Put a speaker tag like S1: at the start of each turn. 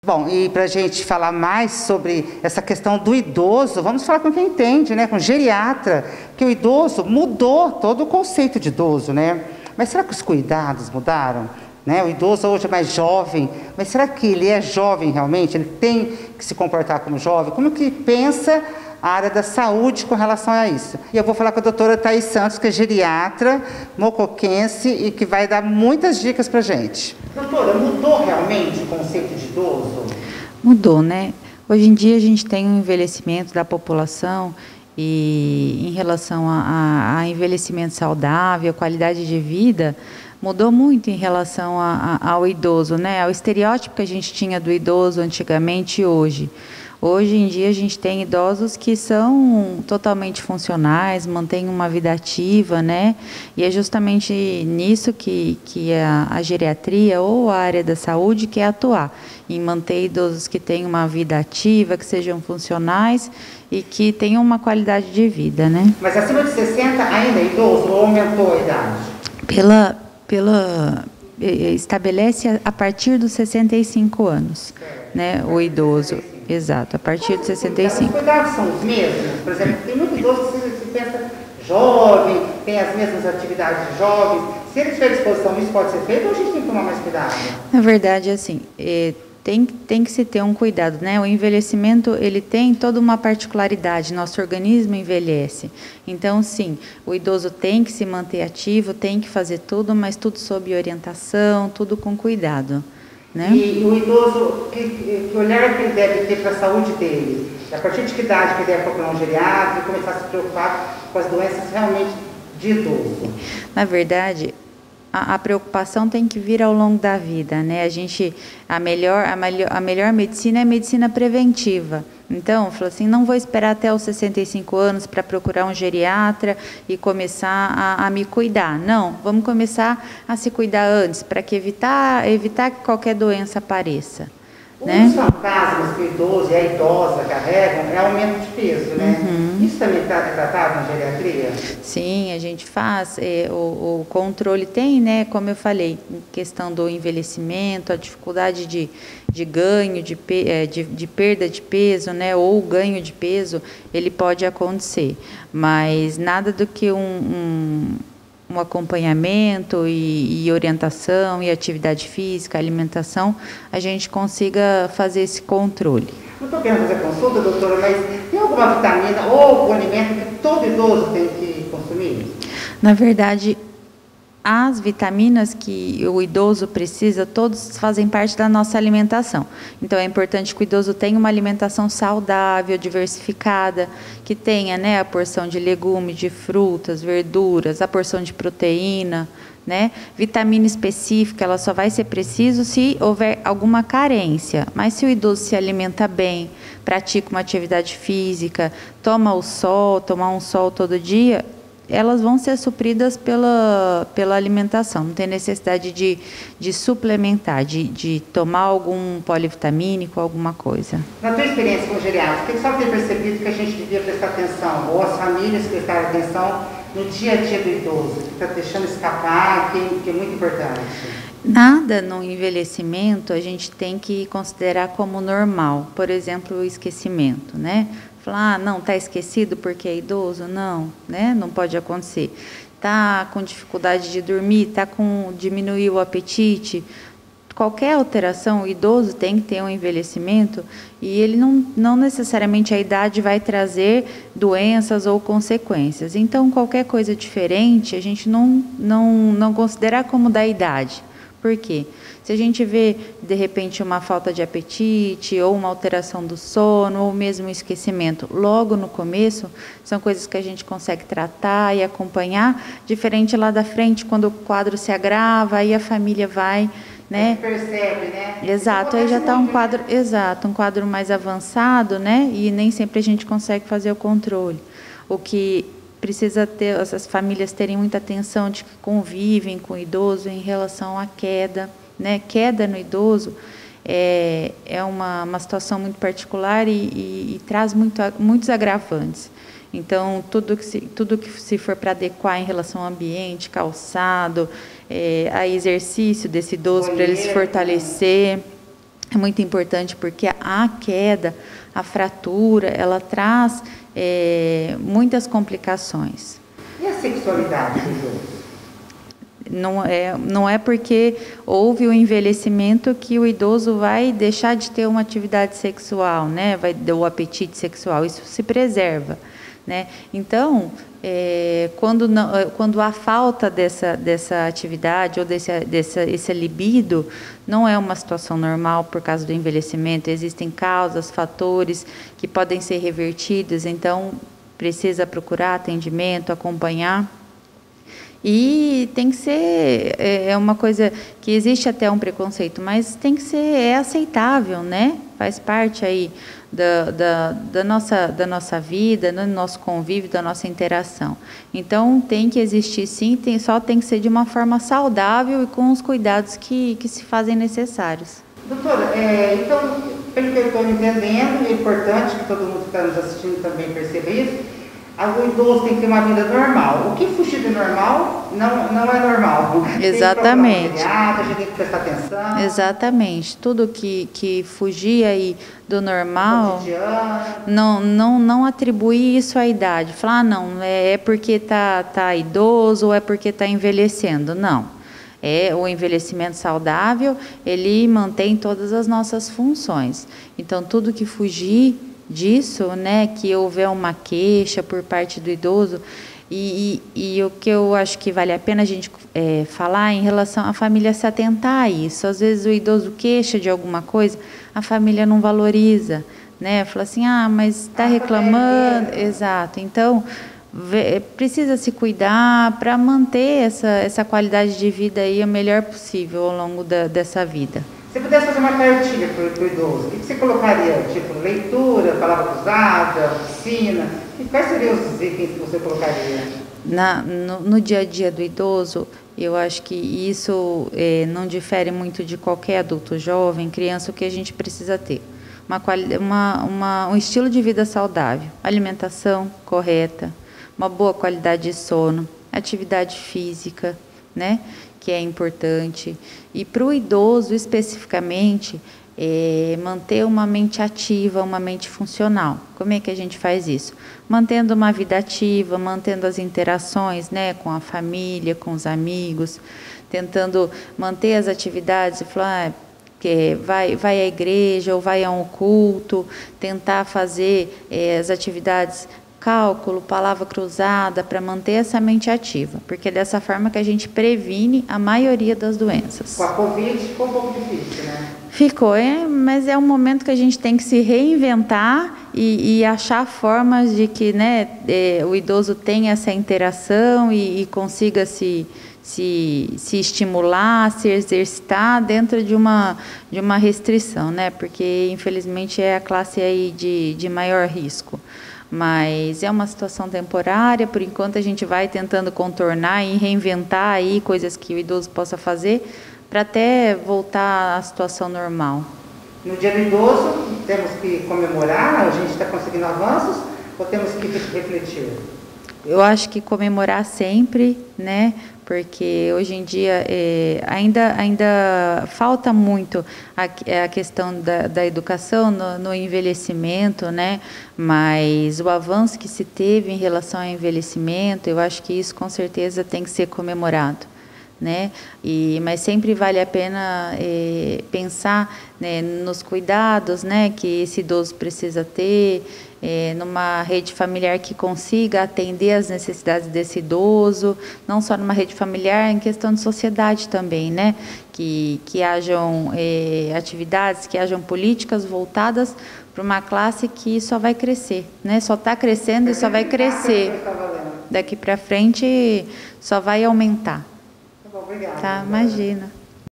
S1: Bom, e para a gente falar mais sobre essa questão do idoso, vamos falar com quem entende, né? Com geriatra, que o idoso mudou todo o conceito de idoso, né? Mas será que os cuidados mudaram? Né? O idoso hoje é mais jovem, mas será que ele é jovem realmente? Ele tem que se comportar como jovem? Como que pensa a área da saúde com relação a isso? E eu vou falar com a doutora Thaís Santos, que é geriatra mocoquense e que vai dar muitas dicas para a gente. Doutora, mudou realmente o conceito de idoso?
S2: Mudou, né? Hoje em dia a gente tem um envelhecimento da população e em relação a envelhecimento saudável, qualidade de vida, mudou muito em relação ao idoso, né? Ao estereótipo que a gente tinha do idoso antigamente e hoje. Hoje em dia a gente tem idosos que são totalmente funcionais, mantêm uma vida ativa, né? E é justamente nisso que a geriatria ou a área da saúde quer atuar, em manter idosos que tenham uma vida ativa, que sejam funcionais e que tenham uma qualidade de vida, né?
S1: Mas acima de 60 ainda é idoso ou aumentou a idade?
S2: Estabelece a partir dos 65 anos, né? O idoso. Exato, a partir de 65.
S1: Os cuidados são os mesmos? Por exemplo, tem muito idoso que se pensa jovem, tem as mesmas atividades de jovens. Se ele tiver disposição, isso pode ser feito ou a gente tem que tomar mais cuidado?
S2: Na verdade, assim, tem que se ter um cuidado, né? O envelhecimento, ele tem toda uma particularidade, nosso organismo envelhece. Então, sim, o idoso tem que se manter ativo, tem que fazer tudo, mas tudo sob orientação, tudo com cuidado. Né?
S1: E o idoso, que olhar que ele deve ter para a saúde dele? A partir de que idade que ele deve procurar um geriatra e começar a se preocupar com as doenças realmente de idoso?
S2: Na verdade, a preocupação tem que vir ao longo da vida, né? A melhor medicina é a medicina preventiva. Então, falou assim, não vou esperar até os 65 anos para procurar um geriatra e começar a me cuidar. Não, vamos começar a se cuidar antes, para que evitar que qualquer doença apareça.
S1: Um dos fantasmas que o idoso e a idosa carregam é aumento de peso, né?
S2: Uhum.
S1: Isso também está tratado na geriatria?
S2: Sim, a gente faz. O controle tem, né? Como eu falei, questão do envelhecimento, a dificuldade de ganho, de perda de peso, né? Ou ganho de peso, ele pode acontecer. Mas nada do que um acompanhamento e orientação e atividade física, alimentação, a gente consiga fazer esse controle.
S1: Não estou querendo fazer consulta, doutora, mas tem alguma vitamina ou algum alimento que todo idoso tem que consumir?
S2: Na verdade, as vitaminas que o idoso precisa, todos fazem parte da nossa alimentação. Então, é importante que o idoso tenha uma alimentação saudável, diversificada, que tenha, né, a porção de legumes, de frutas, verduras, a porção de proteína, né? Vitamina específica, ela só vai ser preciso se houver alguma carência. Mas se o idoso se alimenta bem, pratica uma atividade física, tomar um sol todo dia, elas vão ser supridas pela alimentação, não tem necessidade de suplementar, de tomar algum polivitamínico, alguma coisa.
S1: Na tua experiência com geriatra, o que você tem percebido que a gente devia prestar atenção, ou as famílias prestarem atenção no dia a dia do idoso, que está deixando escapar, que é muito importante?
S2: Nada no envelhecimento a gente tem que considerar como normal, por exemplo, o esquecimento, né? Falar, não, está esquecido porque é idoso? Não, né? Não pode acontecer. Está com dificuldade de dormir, diminuiu o apetite. Qualquer alteração, o idoso tem que ter um envelhecimento e ele não necessariamente a idade vai trazer doenças ou consequências. Então, qualquer coisa diferente, a gente não considerar como da idade. Por quê? Se a gente vê, de repente, uma falta de apetite, ou uma alteração do sono, ou mesmo um esquecimento, logo no começo, são coisas que a gente consegue tratar e acompanhar, diferente lá da frente, quando o quadro se agrava, aí a família vai, né?
S1: Percebe, né?
S2: Exato, aí já está um quadro mais avançado, né? E nem sempre a gente consegue fazer o controle. O que precisa ter, essas famílias terem muita atenção de que convivem com o idoso em relação à queda, né? Queda no idoso é uma situação muito particular e traz muitos agravantes. Então, tudo que se for para adequar em relação ao ambiente, calçado, a exercício desse idoso para ele se fortalecer, é muito importante porque a queda, a fratura, ela traz muitas complicações.
S1: E a sexualidade do idoso?
S2: Não é porque houve o envelhecimento que o idoso vai deixar de ter uma atividade sexual, né? O apetite sexual, isso se preserva, né? Então, quando há falta dessa atividade ou esse libido, não é uma situação normal por causa do envelhecimento, existem causas, fatores que podem ser revertidos, então precisa procurar atendimento, acompanhar. E tem que ser, uma coisa que existe até um preconceito, mas tem que ser, aceitável, né? Faz parte aí da nossa vida, do nosso convívio, da nossa interação. Então, tem que existir sim, só tem que ser de uma forma saudável e com os cuidados que se fazem necessários.
S1: Doutora, então, pelo que eu estou entendendo, é importante que todo mundo que está nos assistindo também perceba isso. O idoso tem que ter uma vida normal. O que fugir do normal não é normal.
S2: Exatamente.
S1: A gente tem que prestar atenção.
S2: Exatamente. Tudo que fugir aí do normal, não atribuir isso à idade. Falar, não, é porque tá idoso ou é porque está envelhecendo. Não. O envelhecimento saudável, ele mantém todas as nossas funções. Então, tudo que fugir disso, né, que houver uma queixa por parte do idoso, e o que eu acho que vale a pena a gente falar em relação à família se atentar a isso. Às vezes o idoso queixa de alguma coisa, a família não valoriza, né, fala assim, mas está reclamando, exato, então precisa se cuidar para manter essa qualidade de vida aí o melhor possível ao longo dessa vida.
S1: Se pudesse fazer uma cartilha para o idoso, o que você colocaria? Tipo, leitura, palavra cruzada, oficina? Quais seriam os itens que você colocaria?
S2: No dia a dia do idoso, eu acho que isso não difere muito de qualquer adulto jovem, criança, o que a gente precisa ter. Um estilo de vida saudável, alimentação correta, uma boa qualidade de sono, atividade física, né? Que é importante. E para o idoso, especificamente, manter uma mente ativa, uma mente funcional. Como é que a gente faz isso? Mantendo uma vida ativa, mantendo as interações, né, com a família, com os amigos, tentando manter as atividades, falar, vai à igreja ou vai a um culto, tentar fazer as atividades, cálculo, palavra cruzada, para manter essa mente ativa, porque é dessa forma que a gente previne a maioria das doenças.
S1: Com a Covid ficou um pouco difícil, né?
S2: Ficou, mas é um momento que a gente tem que se reinventar e achar formas de que, né, o idoso tenha essa interação e consiga se estimular, se exercitar dentro de uma restrição, né? Porque infelizmente é a classe aí de maior risco. Mas é uma situação temporária, por enquanto a gente vai tentando contornar e reinventar aí coisas que o idoso possa fazer para até voltar à situação normal.
S1: No dia do idoso, temos que comemorar, a gente está conseguindo avanços ou temos que refletir?
S2: Eu acho que comemorar sempre, né? Porque hoje em dia ainda falta muito a questão da educação no envelhecimento, né? Mas o avanço que se teve em relação ao envelhecimento, eu acho que isso com certeza tem que ser comemorado, né? Mas sempre vale a pena pensar, né, nos cuidados, né, que esse idoso precisa ter, numa rede familiar que consiga atender as necessidades desse idoso, não só numa rede familiar, em questão de sociedade também, né, que hajam atividades, que hajam políticas voltadas para uma classe que só vai crescer, né, só está crescendo e só vai crescer. Daqui para frente só vai aumentar.
S1: Obrigada.
S2: Tá, imagina.